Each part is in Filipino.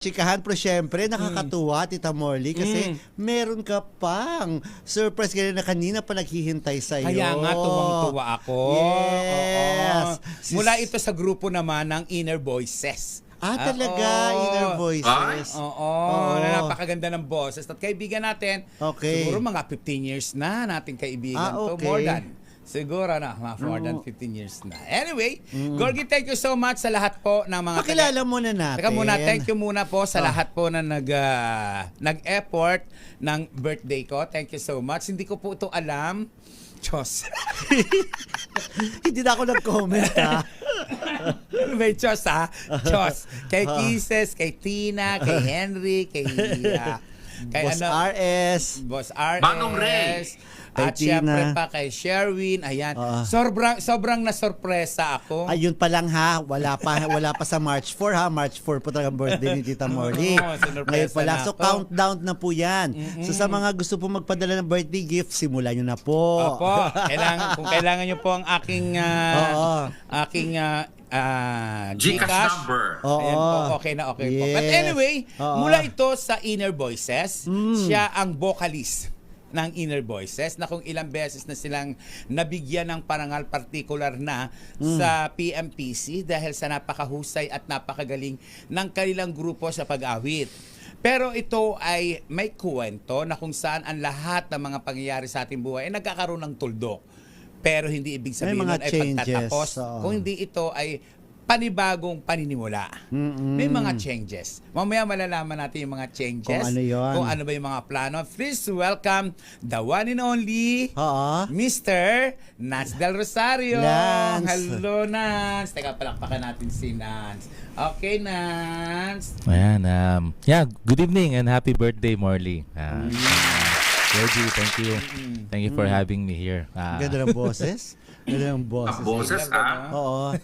chikahan, pero syempre nakakatuwa, Tita Morley, kasi meron ka pang surprise kanina pa naghihintay sa'yo. Kaya nga, tuwang-tuwa ako. Yes. Oo. Mula ito sa grupo naman ng Inner Voices. Talaga, Oo. Inner Voices. Oo, na napakaganda ng boses. At kaibigan natin, Okay. siguro mga 15 years na nating kaibigan to. Okay. More than. Siguro na, more than 15 years na. Anyway, Gorgie, thank you so much sa lahat po ng mga... Pakilala muna natin. Teka muna, thank you muna po sa lahat po na nag-effort ng birthday ko. Thank you so much. Hindi ko po ito alam. Diyos. Hindi na ako nag-comment, ha? May Diyos, ha? Diyos. Kay Kisses, kay Tina, kay Henry, kay Boss RS. Boss RS. Manong Ray. At Kay Tina. syempre pa kay Sherwin. Ayan. Sobrang na-sorpresa ako. Ayun pa lang ha, wala pa sa March 4 ha. March 4 po talaga ang birthday ni Tita Morley. sinurpresa Ngayon pa lang. na So ako. countdown na po yan. So sa mga gusto po magpadala ng birthday gift, simulan nyo na po. Opo. Kung kailangan nyo po ang aking Gcash number. Ayan po, okay na okay po. But Yes. anyway, Oo. mula ito sa Inner Voices, siya ang vocalist ng Inner Voices na kung ilang beses na silang nabigyan ng parangal particular na sa PMPC dahil sa napakahusay at napakagaling ng kanilang grupo sa pag-awit. Pero ito ay may kwento na kung saan ang lahat ng mga pangyayari sa ating buhay ay nagkakaroon ng tuldok. Pero hindi ibig sabihin May mga nun ay changes, pagtatapos. oo. Kung hindi ito ay panibagong paninimula. May mga changes. Mamaya malalaman natin yung mga changes. Kung ano yun. Kung ano ba yung mga plano. Please welcome the one and only Oo. Mr. Nance Del Rosario. Nance. Hello, Nance. Teka, palakpakan natin si Nance. Okay, Nance. Ayan, good evening and happy birthday, Morley. Reggie, thank you. Thank you for having me here. Ganda ng boses. Ganda ng boses. Boses, Oo.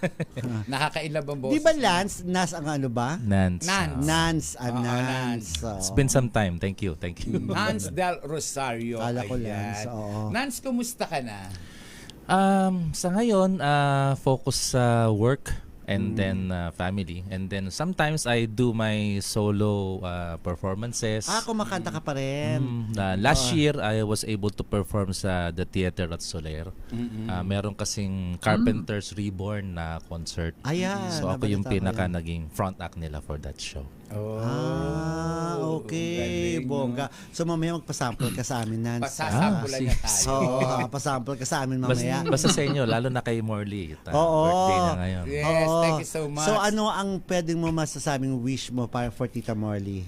Nakakailab ang boses. Di ba Lance? Nas ang ano ba? Nance. Nance. Nance. Oo, Nance. It's been some time. Thank you. Thank you. Nance Del Rosario. Kala ko Ayan. Lance, oo. Nance, kumusta ka na? Sa ngayon, focus sa work and then family. And then sometimes I do my solo performances. Kumakanta ka pa rin. Last year, I was able to perform sa the theater at Soler. Meron kasing Carpenters Reborn na concert. Ayan. So ako yung nabalita ko pinaka yan. naging front act nila for that show. Okay. galing, Bongga. So mamaya magpasample ka sa amin, Nance. Pasasampulan niya tayo. Oo, pasample ka sa amin mamaya. Basta sa inyo, lalo na kay Morley. Oo. Birthday na ngayon. Yes, Oo. thank you so much. So ano ang pwedeng mo masasabing wish mo para for Tita Morley?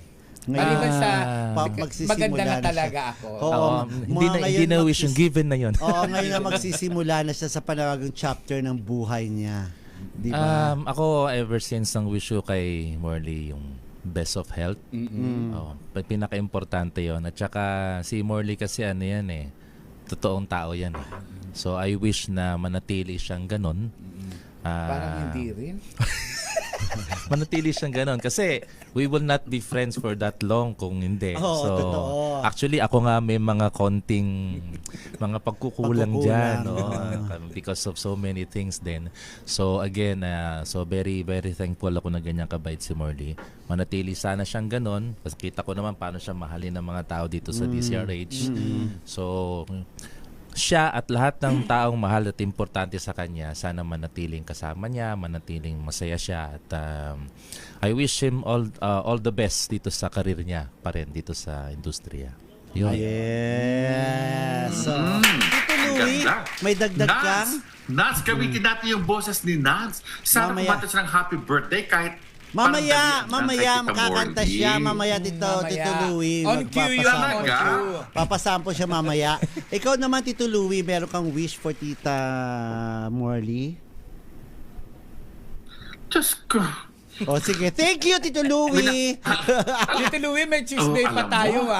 Maliban sa magsisimula maganda na siya. talaga ako. Oo. Hindi na wish yung given na yun. Oo, ngayon na magsisimula na siya sa panawagong chapter ng buhay niya. Di ba? Ako, ever since ang wish ko kay Morley, yung best of health. Pinaka-importante yon. At saka si Morley kasi ano yan totoong tao yan. So I wish na manatili siyang ganon. Parang hindi rin. Manatili siyang ganon. Kasi we will not be friends for that long kung hindi. Oo, So totoo. actually ako nga may mga konting mga pagkukulang dyan. Pagkukulang. Because of so many things din. So again, so very very thankful ako na ganyan kabait si Morley. Manatili sana siyang ganon. Kasi kita ko naman paano siya mahalin ng mga tao dito sa DCRH. So siya at lahat ng taong mahal at importante sa kanya, sana manatiling kasama niya, manatiling masaya siya. At I wish him all the best dito sa karir niya pa rin dito sa industriya. Yun. Yes. So, Tito Louie, Ganda. may dagdag kang? Nance, gamitin natin yung boses ni Nance. Sana Mamaya. kumanta siya ng happy birthday kahit Mamaya, parang dali lang kay Tita makakanta Morley. siya. Mamaya, Tito Louie. On cue yun, on Talaga? cue. Papasample siya mamaya. Ikaw naman, Tito Louie, meron kang wish for Tita Morley? Diyos ko. O sige, thank you, Tito Louie. Tito Louie, may Tuesday pa alam tayo, mo.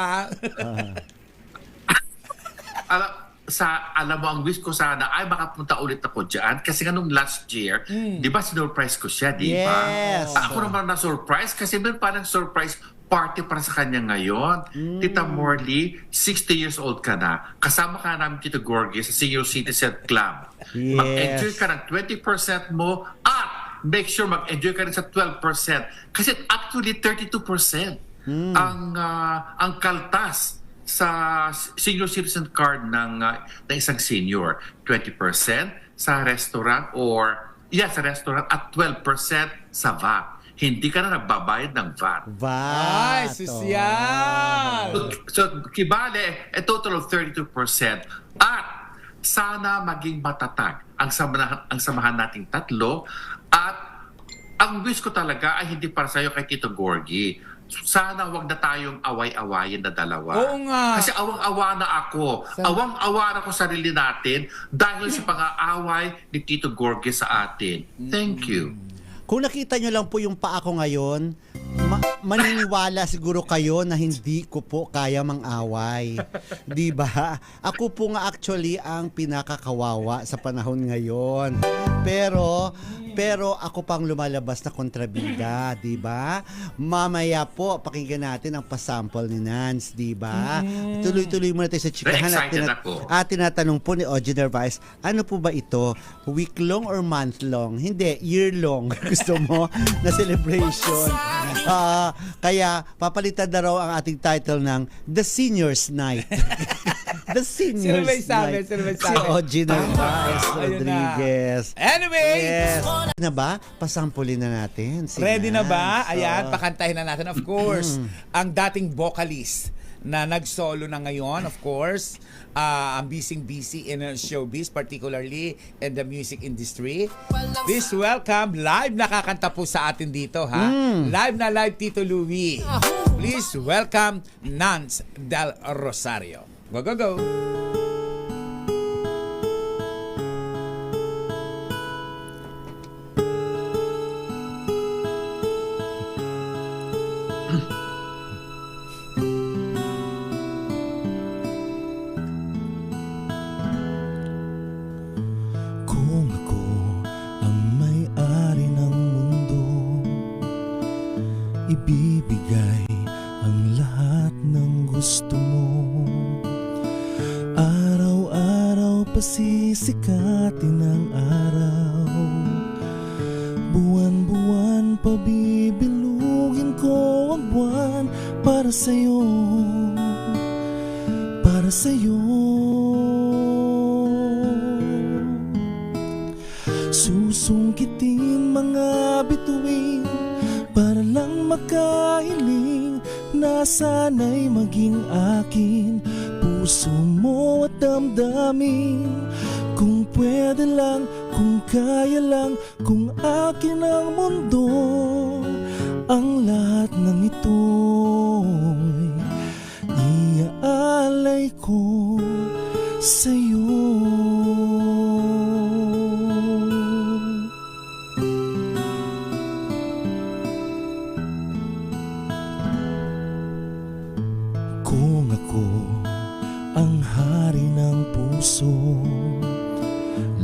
Alam mo, ang wish ko sana ay makapunta ulit ako dyan. Kasi nga nung last year, di ba sinurprise ko siya, di ba? Yes. Ako naman na-surprise kasi meron parang surprise party para sa kanya ngayon. Tita Morley, 60 years old ka na. Kasama ka namin, Tito Gorgie, sa Senior Citizen Club. Yes. Mag-enjoy ka ng 20% mo at make sure mag-enjoy ka rin sa 12%. Kasi actually 32% ang kaltas sa senior citizen card ng isang senior. 20% sa restaurant sa restaurant at 12% sa VAT. Hindi ka na nagbabayad ng VAT. Ay, VAT. sosyal! So, kibale, a total of 32%. At sana maging matatag ang samahan nating tatlo. At ang wish ko talaga ay hindi para sa'yo kay Tito Gorgie. Sana wag na tayong away-awayin na dalawa. Oo nga. Kasi awang-awa na ako. Awang-awa na ako sarili natin dahil sa pang-aaway ni Tito Gorgie sa atin. Thank you. Kung nakita nyo lang po yung paa ko ngayon, maniniwala siguro kayo na hindi ko po kaya mang-away. Di ba? Ako po nga actually ang pinakakawawa sa panahon ngayon. Pero ako pang lumalabas na kontrabida, di ba? Mamaya po, pakinggan natin ang pasample ni Nance, di ba? Tuloy-tuloy muna tayo sa chikahan Excited ako. at tinatanong po ni Ogie Narvaez, ano po ba ito? Week long or month long? Hindi, year long. Gusto mo na celebration. Kaya papalitan na raw ang ating title ng The Seniors Night. The Seniors Sino ba yung sabi? Night. Sino ba yung Si sabi? Ogie Narvaez Ayun na. Rodriguez. Anyway, Yes. Na ba? Pasampulin na natin. Si ready na ba? Nance. Ayan, So, pakantahin na natin. Of course, ang dating vocalist na nag-solo na ngayon, of course, ang busy in showbiz, particularly in the music industry. Please welcome, live nakakanta po sa atin dito, ha? Live na live, Tito Louie. Please welcome, Nance Del Rosario. Go, go, go! Kung ako ang may-ari ng mundo, ibibigay ang lahat ng gusto mo. Araw-araw pasisikatin ang araw, buwan-buwan pabibilugin ko ang buwan para sa'yo, para sa'yo. Susungkitin mga bituin para lang makahiling na sana'y maging akin. Puso mo at damdamin, kung pwede lang, kung kaya lang, kung akin ang mundo. Ang lahat ng ito'y iaalay ko sa'yo. Kung ako ang hari ng puso,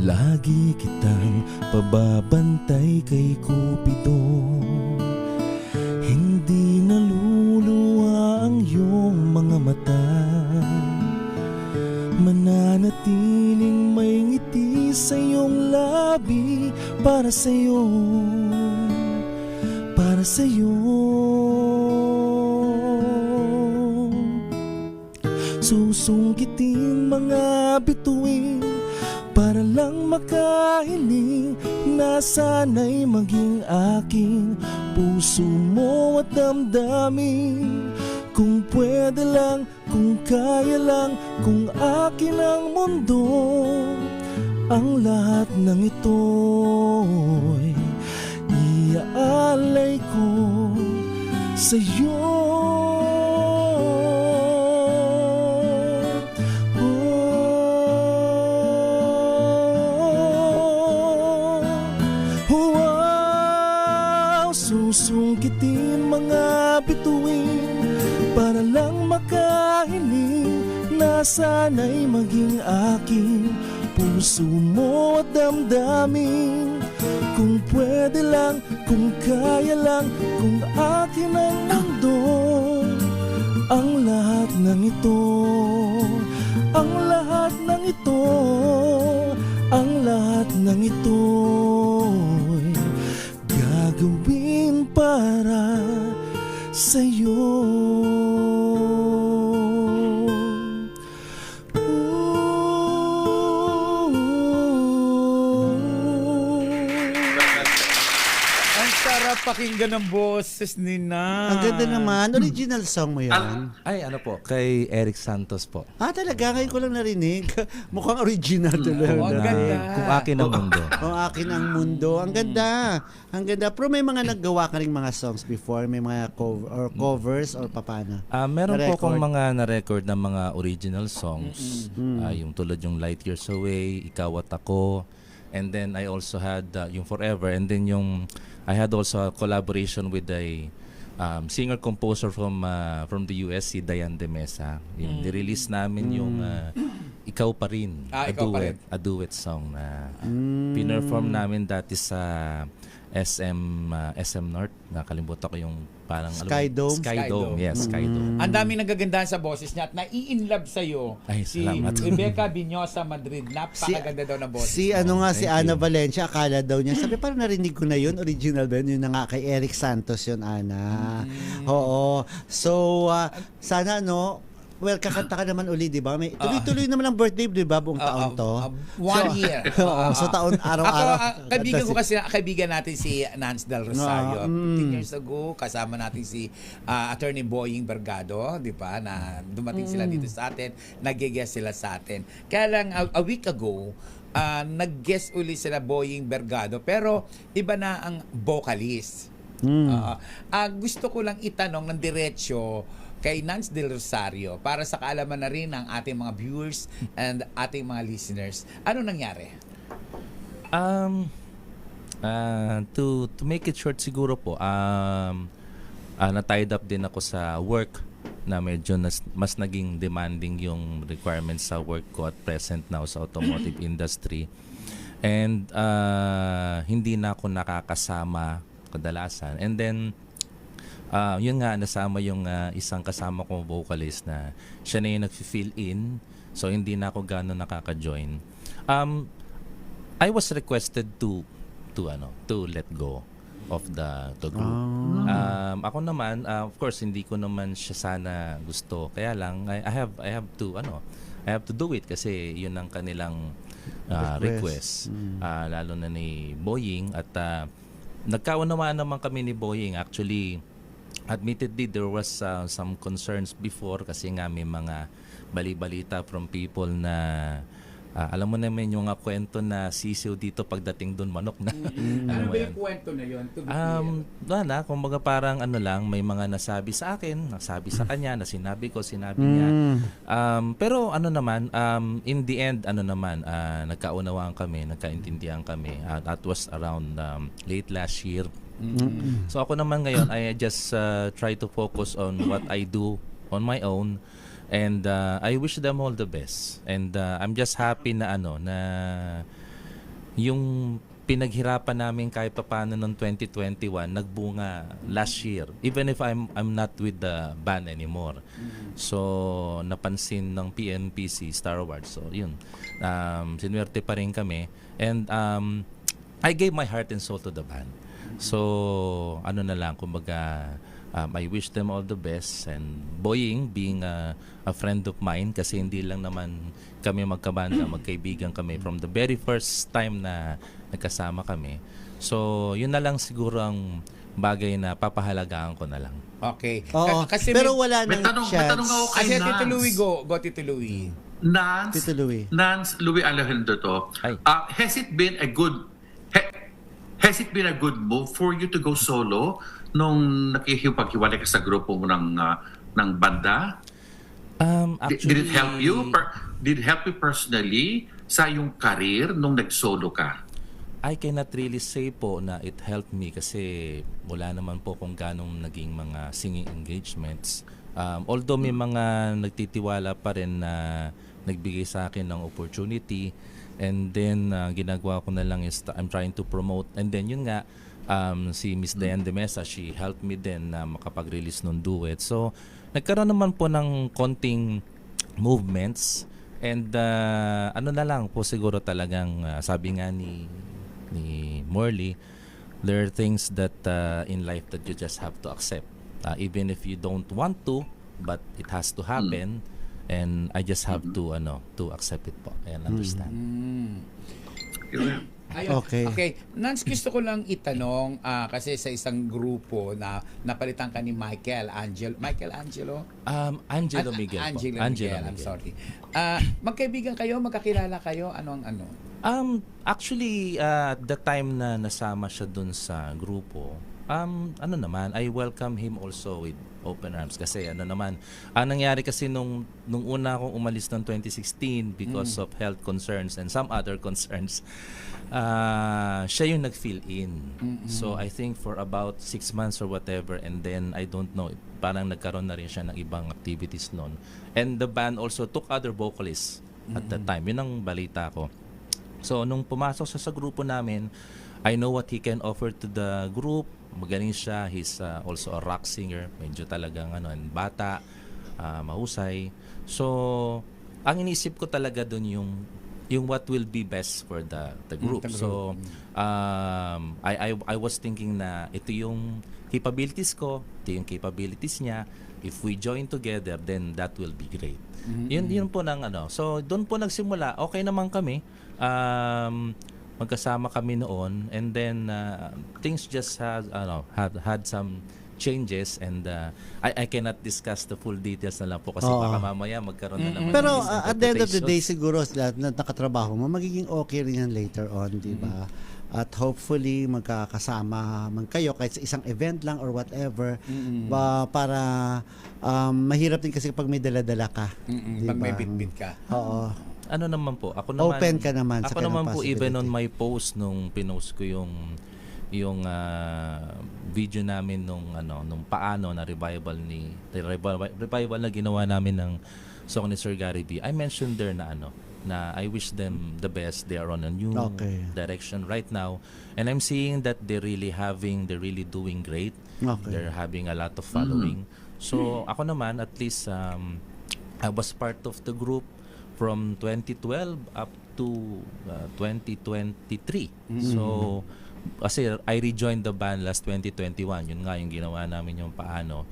lagi kitang pababantay kay Cupido. Hindi naluluwa ang iyong mga mata, mananatiling may ngiti sa iyong labi. Para sa'yo, para sa'yo. Susungkitin mga bituin para lang makahiling na sana'y maging aking. Puso mo at damdamin, kung pwede lang, kung kaya lang, kung akin ang mundo. Ang lahat ng ito'y iaalay ko sa'yo. Susungkitin mga bituin para lang makahiling na sana'y maging akin. Puso mo at damdamin, kung pwede lang, kung kaya lang, kung akin ang mundo. Ang lahat ng ito, ang lahat ng ito, ang lahat ng ito'y sa'yo. Ang sarap pakinggan ng boses ni Nance. Ang ganda naman. Original song mo yan. Ay, ano po, kay Eric Santos po. Talaga? Ngayon ko lang narinig. Mukhang original talaga. ang ganda. Kung akin ang mundo. Ang akin ang mundo. Ang ganda. Ang ganda. Pero may mga naggawa ka ring mga songs before? May mga covers or papana? Meron po Na-record? akong mga na-record na mga original songs. Yung tulad yung Light Years Away, Ikaw at Ako. And then I also had yung Forever. And then I had also a collaboration with a singer-composer from the US, si Diane De Mesa. Yung nirelease namin yung Ikaw Pa Rin, Ikaw Pa Rin. a duet song na pinerform namin dati sa SM North. Nakalimutan ko yung parang Sky Dome? Sky Dome, yes, Sky Dome. Ang daming nagagandahan sa boses niya at nai-inlove sa'yo Ay, si salamat. Rebecca Binyosa Madrid. Napakaganda daw ng boses. Si ano nga, si Thank Ana you. Valencia, akala daw niya, sabi parang narinig ko na yun, original ba yun? Yun na nga kay Eric Santos yun, Ana. Oo. So, sana kakanta ka naman uli, di ba? May, tuloy-tuloy naman ang birthday, di ba? Buong taon to. 1 year. Oo, so taon, araw-araw. Ako, kaibigan natin si Nance Del Rosario. 15 years ago, kasama natin si Attorney Boying Bergado, di ba? Na dumating sila dito sa atin, nag-guest sila sa atin. Kaya lang, a week ago, nag-guest uli sila Boying Bergado, pero iba na ang vocalist. Gusto ko lang itanong ng diretsyo kay Nance Del Rosario para sa kaalaman na rin ng ating mga viewers and ating mga listeners. Ano nangyari? To make it short siguro po, na-tied up din ako sa work na medyo mas naging demanding yung requirements sa work ko at present now sa automotive industry. And hindi na ako nakakasama kadalasan. And then, yun nga, nasama yung isang kasama kong vocalist na siya na yung nag-fill in. So, hindi na ako gano'n nakaka-join. I was requested to let go of the group. Ako naman, of course, hindi ko naman siya sana gusto. Kaya lang, I have to do it kasi yun ang kanilang request. Lalo na ni Boying at nagkaunawaan naman kami ni Boying. Actually, admittedly, there was some concerns before kasi nga may mga bali-balita from people na alam mo naman yung kwento na sisiw dito pagdating doon manok na. Ano ba yung kwento na yun? Wala, kumbaga parang may mga nasabi sa akin, nasabi sa kanya, na sinabi niya. Pero in the end, nagkaunawaan kami, nagkaintindihan kami. That was around late last year. So ako naman ngayon, I just try to focus on what I do on my own. And I wish them all the best. And I'm just happy na yung pinaghirapan namin kahit papaano noong 2021 nagbunga last year. Even if I'm not with the band anymore. So napansin ng PNPC Star Awards. So yun. Sinuwerte pa rin kami. And I gave my heart and soul to the band. So kumbaga I wish them all the best, and Boying being a friend of mine kasi hindi lang naman kami magkabanda, magkaibigan kami from the very first time na nagkasama kami. So yun na lang siguro ang bagay na papahalagaan ko na lang. Okay. Oo, Kasi pero wala May nang tanong ako chance. kay Kasi Nance. Tito Louie, go Tito Louie. Tito Louie. Nance Louie Alejandro to. Ay. Has it been a good move for you to go solo nung nakikipaghiwalay ka sa grupo mo ng banda? Actually, Did it help you? Did it help you personally sa iyong career nung nag-solo ka? I cannot really say po na it helped me kasi wala naman po kung ganong naging mga singing engagements. Although may mga nagtitiwala pa rin na nagbigay sa akin ng opportunity, and then ginagawa ko na lang is I'm trying to promote. And then yun nga, si Miss Diane De Mesa, she helped me din na makapag-release ng duet. So nagkaroon naman po ng konting movements. And na lang po siguro talagang sabi nga ni Morley, there are things that in life that you just have to accept. even if you don't want to, but it has to happen, and I just have to accept it po and understand. Ayun. Okay. Nance, gusto ko lang itanong kasi sa isang grupo na napalitan ka ni Michelangelo. Angelo Miguel po. Angelo Miguel, I'm sorry. Magkaibigan kayo, magkakilala kayo, ano? Actually, at the time na nasama siya dun sa grupo, I welcome him also with open arms kasi ang nangyari kasi nung una akong umalis ng 2016 because of health concerns and some other concerns, siya yung nag-fill in. So I think for about 6 months or whatever, and then I don't know, parang nagkaroon na rin siya ng ibang activities noon. And the band also took other vocalists at that time. Yun ang balita ko. So nung pumasok siya sa grupo namin, I know what he can offer to the group. Magaling siya. He's also a rock singer. Medyo talagang bata, mahusay. So ang inisip ko talaga dun yung what will be best for the group. So I was thinking na ito yung capabilities ko, ito yung capabilities niya. If we join together, then that will be great. Yun po ng So doon po nagsimula. Okay naman kami. Magkasama kami noon, and then things just had some changes, and I cannot discuss the full details na lang po kasi baka mamaya magkaroon na naman Pero ng at the end of the day misinterpretations. siguro lahat na nakatrabaho mo, magiging okay rin yan later on, di ba? At hopefully magkakasama man kayo kahit sa isang event lang or whatever, para mahirap din kasi pag may dala-dala ka. Di Pag may ba? bit-bit ka. Oo. Ano naman po, ako naman Open ka naman sa ako ganung naman po even possibility. on my post nung pinost ko yung video namin nung paano na revival na ginawa namin ng song ni Sir Gary B. I mentioned there na na I wish them the best. They are on a new direction right now, and I'm seeing that they're really doing great. Okay. They're having a lot of following. So ako naman, at least I was part of the group from 2012 up to 2023. So kasi I rejoined the band last 2021. Yun nga yung ginawa namin yung paano.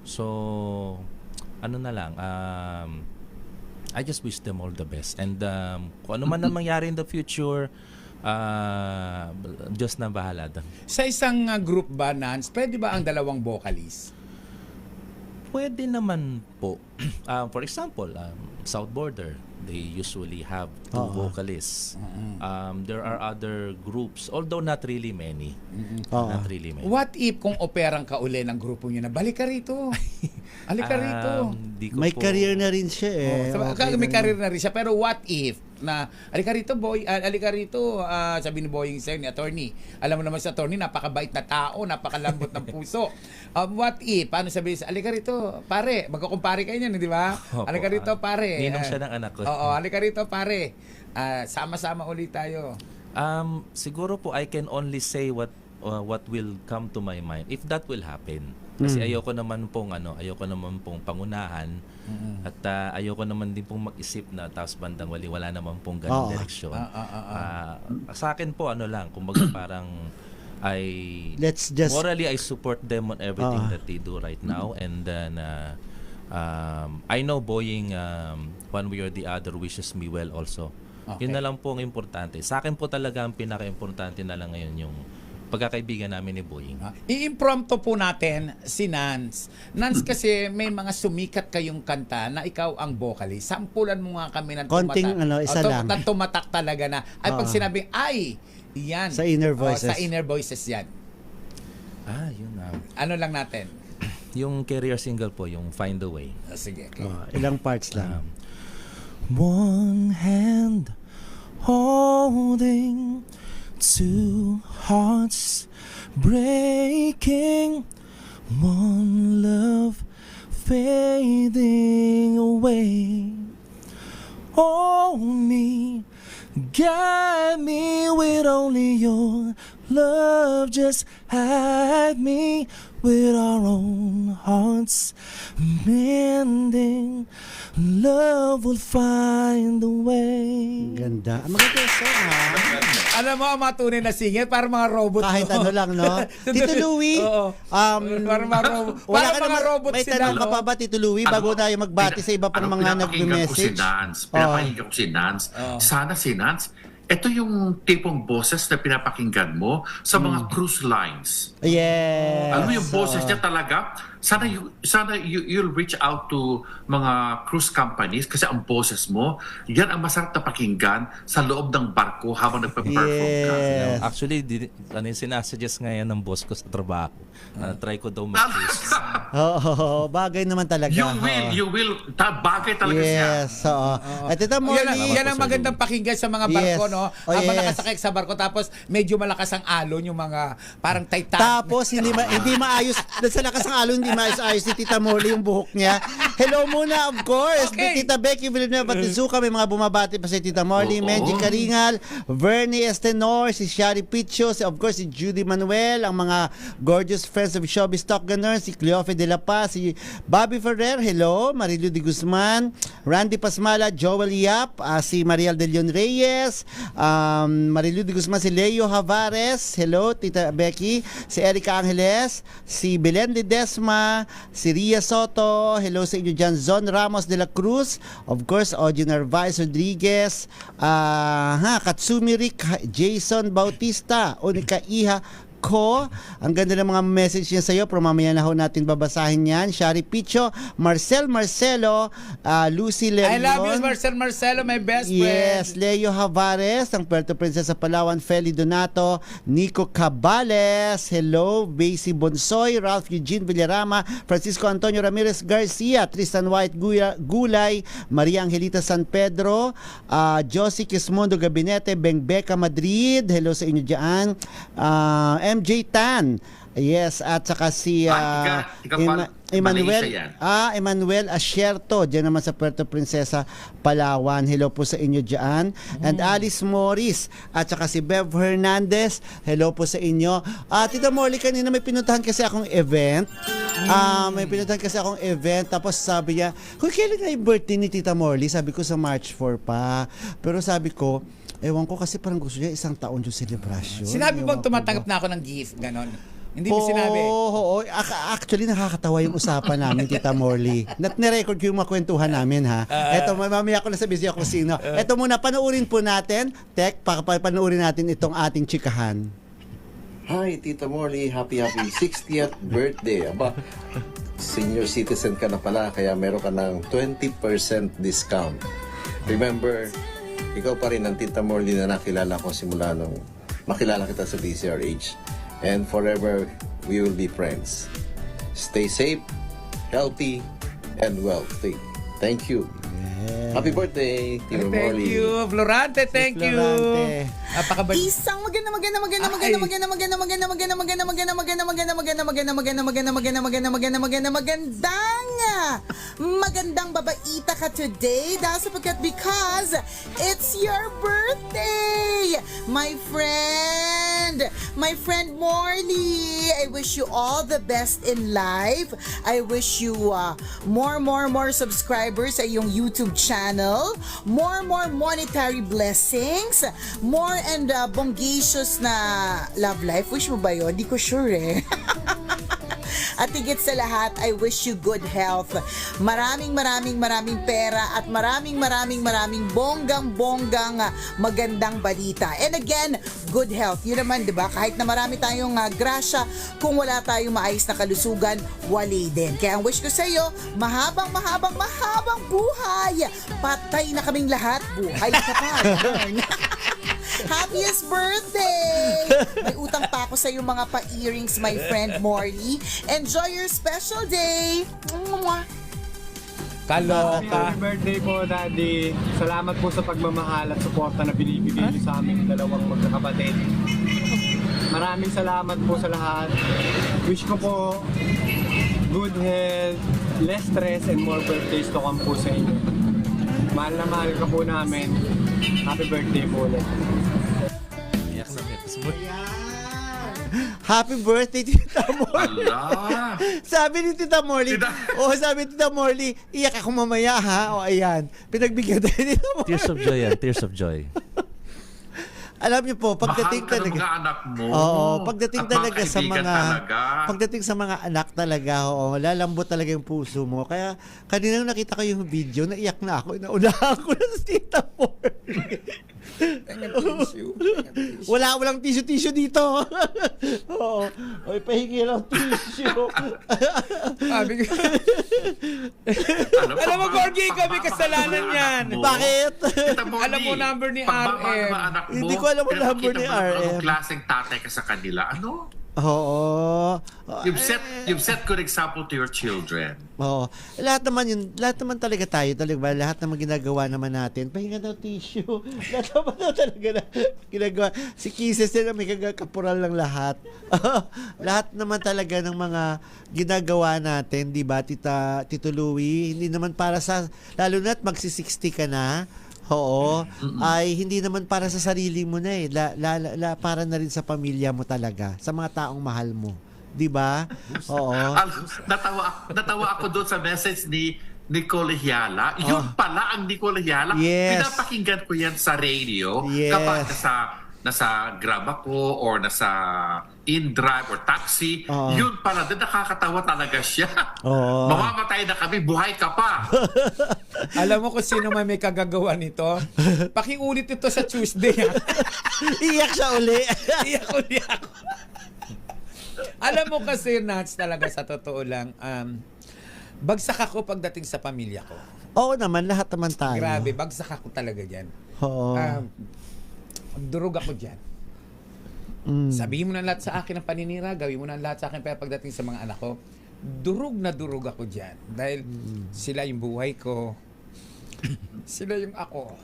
So na lang, I just wish them all the best. And kung ano man ang mangyari in the future, Diyos na bahala doon. Sa isang group ba, Nance, pwede ba ang dalawang vocalist? Pwede naman po. For example, South Border, they usually have two vocalists. There are other groups, although not really many. Not really many. What if kung operang ka uli ng grupo nyo na, balik ka rito. Alik ka rito. Di ko May po- career na rin siya eh. Okay May na career na rin siya. Pero what if na, alika rito boy, alika rito, sabi ni Boying sa'yo, ni attorney. Alam mo naman si attorney, napakabait na tao, napakalambot ng puso. What if, paano sabihin sa, alika rito, pare, magkakumpare kayo niyan, di ba? Opo, Alika rito, pare. ninong siya ng anak ko. Oo, alika rito, pare. Sama-sama ulit tayo. Siguro po I can only say what will come to my mind if that will happen. Kasi ayoko naman pong pangunahan at ayoko naman din pong mag-isip na tapos bandang wala naman pong ganung direksyon. Sa akin po kumbaga parang Let's just morally I support them on everything that they do right now, and then I know Boying one way or the other wishes me well also. Okay. Yun na lang po ang importante. Sa akin po talaga ang pinaka-importante na lang ngayon yung pagkakaibigan namin ni Boying. I-impromptu po natin si Nance. Nance, kasi may mga sumikat kayong kanta na ikaw ang vocalist. Sampulan mo nga kami ng Konting, isa lang. Na tumatak talaga na. Ay, pag sinabing, ay, yan. Sa Inner Voices. Sa Inner Voices yan. Yun na. Ano lang natin? Yung career single po, yung Find a Way. Sige. Okay. ilang parts lang. One hand holding, two hearts breaking, one love fading away. Hold me, guide me with only your love. Just hide me with our own hearts mending, love will find a way. Ganda. Maganda yung song, ha? Alam mo, ang mga tunay na singer, parang mga robot. Kahit no? ano lang, no? Tito Louie, Oo. Parang mga robot. wala Parang ka mga naman, robot may sila, tanong ka no? pa ba, Tito Louie, bago tayo magbati sa iba pang mga pinapakinggan ko si nagme-message? Nance. Pinapakinggan ko si Nance. Oh. Sana si Nance, ito yung tipong boses na pinapakinggan mo sa mga cruise lines. Yes. Alam mo yung boses niya talaga, sana you'll reach out to mga cruise companies kasi ang boses mo, yan ang masarap na pakinggan sa loob ng barko habang nagpa-perform ka. Yes. Actually, ano yung sinasuggest ngayon ng boss ko sa trabaho. Try ko daw mag-cruise. Oo, bagay naman talaga. You will, bagay talaga siya. Yes. Oo. At ito, Molly. Yan ang magandang pakinggan sa mga barko, Yes. no? Oh, Habang yes. nakasakay sa barko, tapos medyo malakas ang alon, yung mga parang Titanic. Tapos hindi maayos dahil sa lakas ng alon, hindi maayos si Tita Molly yung buhok niya. Hello muna, of course. Okay. Tita Becky Villanueva Tizuka, may mga bumabati pa si Tita Molly, Oo. Menji Karingal, Vernie Estenor, si Shari Picho, of course si Judy Manuel, ang mga gorgeous friends of Showbiz Talk Ganun, si Cleofe de la Paz, si Bobby Ferrer, hello, Marilu de Guzman, Randy Pasmala, Joel Yap, si Mariel de Leon Reyes, Marilu de Guzman, si Leo Javares, hello, Tita Becky, si Erica Angeles, si Belen Ledesma, si Ria Soto, hello sa inyo dyan, Zon Ramos de la Cruz, of course, Oji Narvaez Rodriguez, Katsumi Rick, Jason Bautista, Onika Iha, ko. Ang ganda ng mga message niya sa iyo, pero mamaya na ho natin babasahin yan. Shari Picho, Marcelo, Lucy Leon. I love you, Marcelo, my best Yes, friend. Leo Javares, ang Puerto Princesa Palawan, Feli Donato, Nico Cabales, hello, Basie Bonsoy, Ralph Eugene Villarama, Francisco Antonio Ramirez Garcia, Tristan White Gulay, Maria Angelita San Pedro, Josie Quismondo Gabinete, Bengbeka Madrid, hello sa inyo dyan, MJ Tan, yes, at saka si Emmanuel, Emmanuel Asierto, dyan naman sa Puerto Princesa, Palawan. Hello po sa inyo dyan. And Alice Morris, at saka si Bev Hernandez, hello po sa inyo. Tita Molly, kanina may pinuntahan kasi akong event. Tapos sabi niya, kung kailan nga yung birthday ni Tita Molly? Sabi ko sa March 4 pa. Pero sabi ko, ewan ko kasi parang gusto niya isang taon yung celebration. Sinabi bang tumatanggap na ako ng gift, ganon? Hindi mo sinabi. Oo. Actually, nakakatawa yung usapan namin, Tita Morley. Nirecord ko yung mga kwentuhan namin, ha? Eto, mamaya ko na sa busy ako sino. Eto muna, panoorin po natin. Panoorin natin itong ating chikahan. Hi, Tita Morley. Happy 60th birthday. Aba, senior citizen ka na pala, kaya meron ka ng 20% discount. Remember, ikaw pa rin ang Tita Morley na nakilala ko simula nung makilala kita sa DCRH. And forever, we will be friends. Stay safe, healthy, and wealthy. Thank you. Happy birthday, Tita Thank Morley. you, Florante. Thank you. Florante. Napakabait. Isang magandang babaita ka today dahil sapagkat because it's your birthday, my friend Morley. I wish you all the best in life. I wish you more subscribers sa iyong YouTube channel, more monetary blessings, more and bongacious na love life. Wish mo ba yun? Di ko sure eh. At higit sa lahat, I wish you good health. Maraming pera at maraming bonggang magandang balita. And again, good health. Yun naman, di ba? Kahit na marami tayong grasya, kung wala tayong maayos na kalusugan, wali din. Kaya ang wish ko sa iyo, mahabang buhay. Patay na kaming lahat. Buhay ka pa. Happiest birthday! May utang pa ako sa iyong mga pa-earrings, my friend Morley. Enjoy your special day! Mwah! Kaloka. Happy birthday po, Daddy. Salamat po sa pagmamahal at suporta na binibigay niyo sa aming dalawang magkakapatid. Maraming salamat po sa lahat. Wish ko po good health, less stress, and more birthdays to come po sa inyo. Mahal na mahal ka po namin. Happy birthday po ulit. Iyak na iyak. Happy birthday, Tita Morley. Ala. Sabi ni Tita Morley, sabi ni Tita Morley, iyak ako mamaya ha. O ayan, pinagbigyan tayo ni Tita Morley. Tears of joy yan, tears of joy. Alam niyo po, pagdating Mahal ka ng talaga. mga anak mo. Oo, pagdating At talaga sa kaibigan mga talaga. pagdating sa mga anak talaga, lalambot talaga yung puso mo. Kaya kanina nung nakita ko yung video, naiyak na ako, naunahan ko na sa Tita Morley. Walang tissue dito. Oo. Oy, pahingi lang tissue. Sabi ko, alam mo, Gorgie, kami kasalanan yan. Bakit? Alam mo number ni RM. Hindi ko alam ang number ni RM. Anong klaseng tatay ka sa kanila? Ano? Oo. You've set good example to your children. Oo. Lahat naman talaga tayo, talaga, lahat naman ginagawa naman natin. Pahinga daw tissue. Lahat naman daw talaga na ginagawa. Si Kisses na may kagakapural lang lahat. Lahat naman talaga ng mga ginagawa natin, di ba, Tito Louie? Hindi naman para sa, lalo na't magsi-60 ka na, oo, ay hindi naman para sa sarili mo na eh. Para na rin sa pamilya mo talaga, sa mga taong mahal mo. 'Di ba? Oo. Natawa ako doon sa message ni Nicole Hiala. Yun pala ang Nicole Hiala. Yes. Pinapakinggan ko yan sa radio Yes. kapag nasa Grab ako or nasa in-drive or taxi. Yun pala, din nakakatawa talaga siya. Oo. Mamamatay na kami, buhay ka pa. Alam mo kung sino may kagagawa nito? Pakiulit ito sa Tuesday. Iyak siya uli. Iyak uli ako. Alam mo kasi, Nats, talaga sa totoo lang, bagsak ako pagdating sa pamilya ko. Oo naman, lahat naman tayo. Grabe, bagsak ako talaga dyan. Oo. Durog ako dyan. Sabihin mo na lahat sa akin ang paninira, gawin mo na lahat sa akin, pero pagdating sa mga anak ko, durog na durog ako dyan. Dahil sila yung buhay ko. Sila yung ako.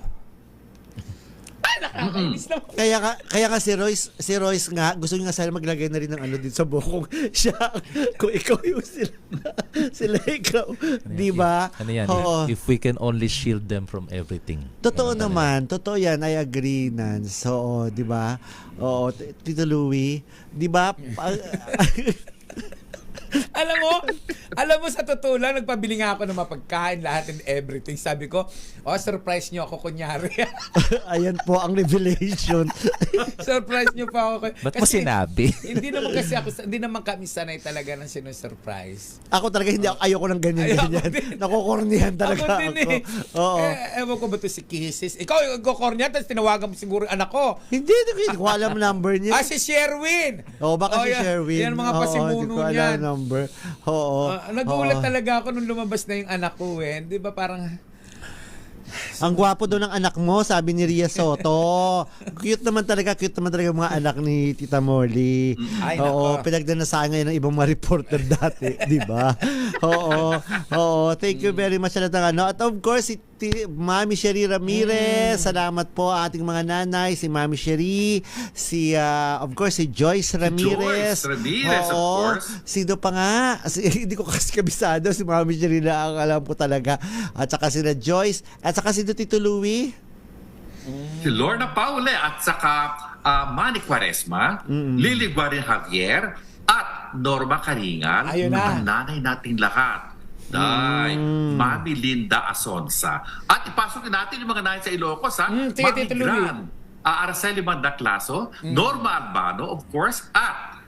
Ay, nakakainis naman. Kaya nga si Royce nga, gusto niya nga sana maglagay na rin ng ano dito sa bukong siya. Kung ikaw yung sila ikaw. Di ba? Ano yan? Oo. If we can only shield them from everything. Totoo naman. Totoo yan. I agree, Nance. Oo, di ba? Oo, Tito Louie. Di ba? Alam mo sa totoo lang, nagpabili nga ako ng mapagkain, lahat and everything. Sabi ko, surprise nyo ako kunyari. Ayan po ang revelation. Surprise nyo pa ako. Ba't mo sinabi? Hindi naman kami sanay talaga ng sinusurprise. Ako talaga ayoko ng ganyan. Nakukornihan talaga Ako din Oo. Ewan ko ba ito si Kisses? Ikaw yung kukornihan, tapos tinawagan mo siguro yung anak ko. Hindi ko alam number niya. Si Sherwin! Baka si Sherwin. Yan mga pasimuno niyan. niyan. Number. Oo. Nagulat talaga ako nung lumabas na yung anak ko eh. Di ba parang... Ang gwapo doon ng anak mo, sabi ni Ria Soto. Cute naman talaga yung mga anak ni Tita Morley. Ay, Oo, nako. pinagdanasahan ngayon ng ibang mga reporter dati, di ba? Oo, thank you very much sa lahat ng ano. At of course, si Mami Sherry Ramirez, salamat po ating mga nanay, si Mami Sherry, of course, si Joyce Ramirez. Joyce Ramirez, of course. Sino pa nga? Hindi ko kasi kabisado, si Mami Sherry na ang alam ko talaga. At saka si Joyce, at saka si Tito Louie. Si Lorna Paule at saka Manny Quaresma, Lily Guarin Javier, at Norma Karingan, Ayun na. ang nanay nating lahat. Mami Linda Asonsa. At ipasok natin yung mga nanay sa Ilocos, ha? Sige, Mami Tito Louie. Gran, Araceli Mandaclaso, Norma Albano, of course, at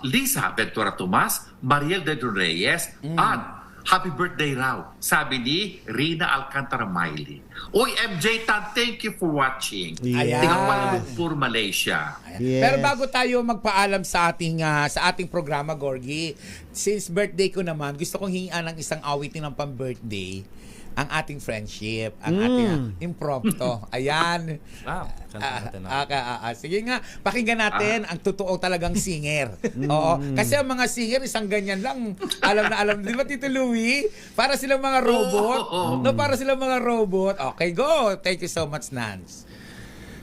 Lisa Ventura Tomas, Mariel de Reyes, at happy birthday raw, sabi ni Rina Alcantara Miley. Oy, MJ Tan, thank you for watching. Ayan. Tiga Kuala Lumpur, Malaysia. Yes. Pero bago tayo magpaalam sa ating programa, Gorgie, since birthday ko naman, gusto kong hingian ng isang awitin ng pang-birthday, ang ating friendship, ang ating impromptu. Ayan. Wow. Kanta natin. Sige nga, pakinggan natin ang totoo talagang singer. Oo. Kasi ang mga singer, isang ganyan lang. Alam na alam. Di ba, Tito Louie? Para silang mga robot. No, para silang mga robot. Okay, go. Thank you so much, Nance.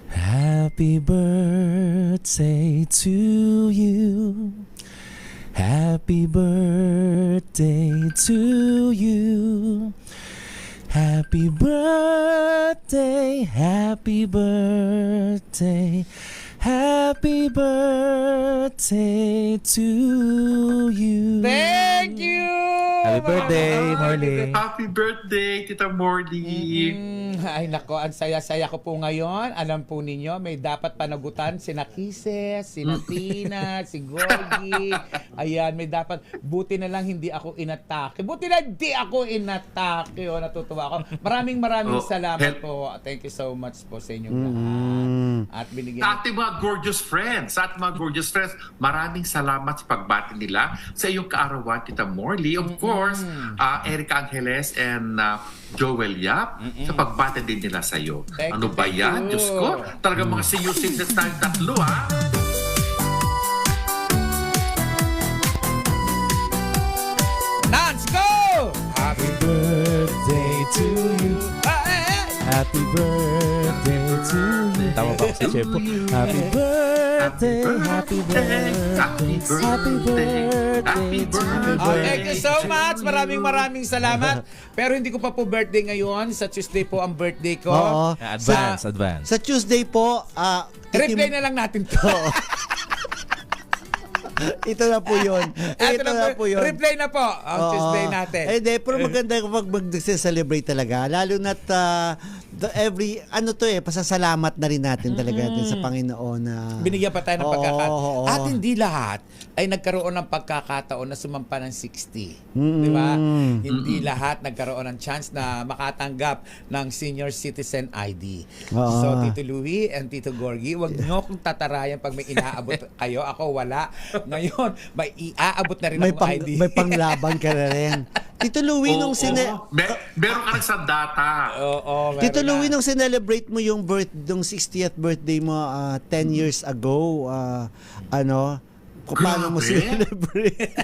Happy birthday to you. Happy birthday to you. Happy birthday, happy birthday, Happy birthday to you. Thank you! Happy birthday, Marley. Happy birthday, Tita Morley. Ay nako, ang saya-saya ko po ngayon. Alam po ninyo, may dapat panagutan sina Kisses, sina Tina, si Gorgie. Ayan, may dapat. Buti na lang hindi ako inatake. Buti na hindi ako inatake. O, natutuwa ako. Maraming salamat po. Thank you so much po sa inyong lahat. At binigyan Sa ating mga gorgeous friends, maraming salamat sa pagbati nila sa iyong kaarawan, Tita Morley. Of course, Erica Angeles and Joel Yap, sa pagbati din nila sa iyo. Thank Ano you, ba thank yan? you. Diyos ko, talagang mga senior citizens tayong tatlo, ha? Let's go! Happy birthday to you. Happy birthday to you. Tama ba ako sa Chepo? Happy birthday, happy birthday, Happy happy birthday to you. Oh, thank you so much. Maraming salamat. Pero hindi ko pa po birthday ngayon. Sa Tuesday po ang birthday ko. Oo. Advance. Sa Tuesday po, Replay na lang natin to. ito na po yun. Ito na po yun. Replay na po ang Tuesday natin. Eh, di, pero maganda kapag mag-celebrate talaga. Lalo na't pasasalamat na rin natin talaga din sa Panginoon na Binigyan pa tayo ng Oo, pagkakataon. oo. At hindi lahat ay nagkaroon ng pagkakataon na sumampa ng 60. Di ba? Hindi lahat nagkaroon ng chance na makatanggap ng Senior Citizen ID. Oo. So, Tito Louie and Tito Gorgie, wag nyo kong tatarayan pag may inaabot kayo. Ako wala. Ngayon, may iaabot na rin may akong ID. may panglaban ka na rin. Tito Louie, nung Meron ka rin sa data. Oo, Tito meron na. Louie, nung celebrate mo yung 60th birthday mo 10 years ago, paano mo Grabe. celebrate?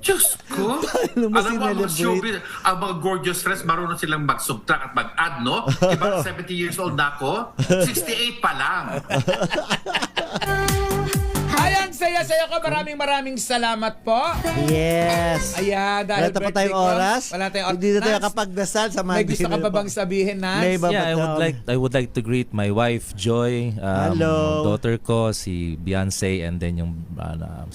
Diyos ko. Paano mo Alam mo, sinelebrate? ang mga gorgeous friends, marunong silang mag-subtract at mag-add, no? Iba 70 years old na ako, 68 pa lang. Ayan, saya-saya ko. Maraming salamat po. Yes. Ayan, dahil Wala pa birthday tayong ko. oras. Wala tayong oras. Hindi na tayo Nance, kapagdasal sa mga may gusto ka ba bang sabihin, Nance? May Yeah, I would like to greet my wife Joy, Hello. daughter ko si Beyonce, and then yung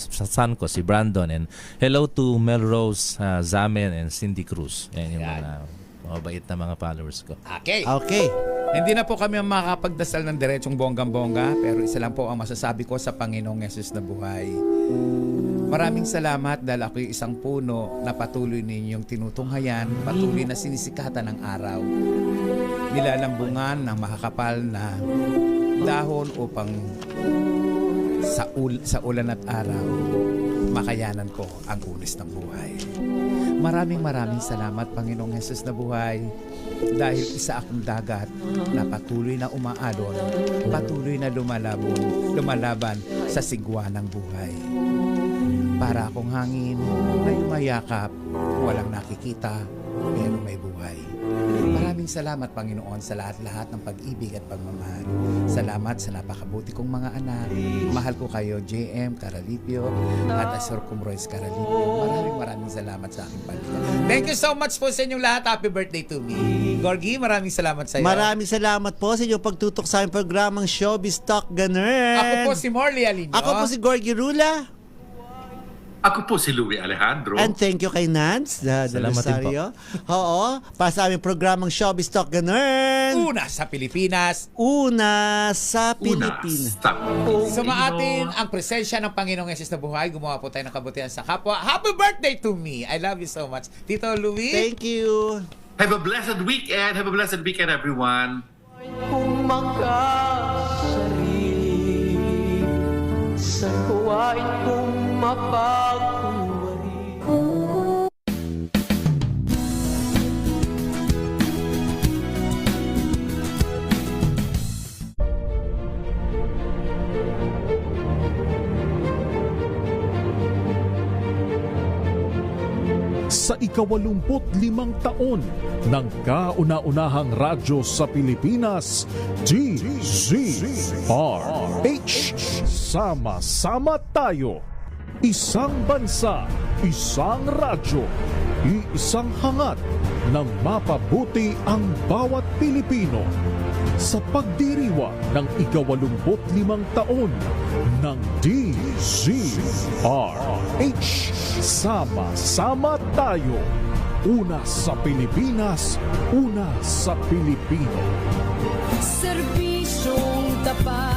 son ko si Brandon, and hello to Melrose Zamen and Cindy Cruz. Yan yung Yan. mga mabait na mga followers ko. Okay. Okay. Hindi na po kami makakapagdasal ng diretsong bonggang-bongga, pero isa lang po ang masasabi ko sa Panginoong Yesus na buhay. Maraming salamat dahil ako yung isang puno na patuloy ninyong tinutunghayan, patuloy na sinisikatan ng araw. Nilalambungan ng makakapal na dahon upang sa ulan at araw, makayanan ko ang ulis ng buhay. Maraming salamat, Panginoong Yesus na buhay, dahil isa akong dagat na patuloy na umaalon, patuloy na lumalaban sa sigwa ng buhay. Para akong hangin na yumayakap, walang nakikita, pero may buhay. Maraming salamat, Panginoon, sa lahat-lahat ng pag-ibig at pagmamahal. Salamat sa napakabuti kong mga anak. Mahal ko kayo, JM Caralipio at Asor Kumroyce Caralipio. Maraming salamat sa aking pamilya. Thank you so much po sa inyong lahat. Happy birthday to me. Gorgie, maraming salamat sa iyo. Maraming salamat po sa inyong pagtutok sa aming programang Showbiz Talk Ganun. Ako po si Morley Alinio. Ako po si Gorgie Rula. Ako po si Louie Alejandro. And thank you kay Nance, Salamat din Rosario. Oo, para sa aming programang Showbiz Talk Ganun. Una sa Pilipinas. Una sa Pilipinas. Sumaatin ang presensya ng Panginoong Yesus na buhay. Gumawa po tayo ng kabutihan sa kapwa. Happy birthday to me. I love you so much. Tito Louie. Thank you. Have a blessed weekend. Have a blessed weekend, everyone. Kung makasarili sa gawain kong mapagkuwari. Sa ika-85 taon ng kauna-unahang radyo sa Pilipinas, DZRH. Sama-sama tayo. Isang bansa, isang radyo, iisang hangat ng mapabuti ang bawat Pilipino. sa pagdiriwang ng 85 taon ng DZRH. Sama-sama tayo. Una sa Pilipinas, una sa Pilipino. Serbisyong tapat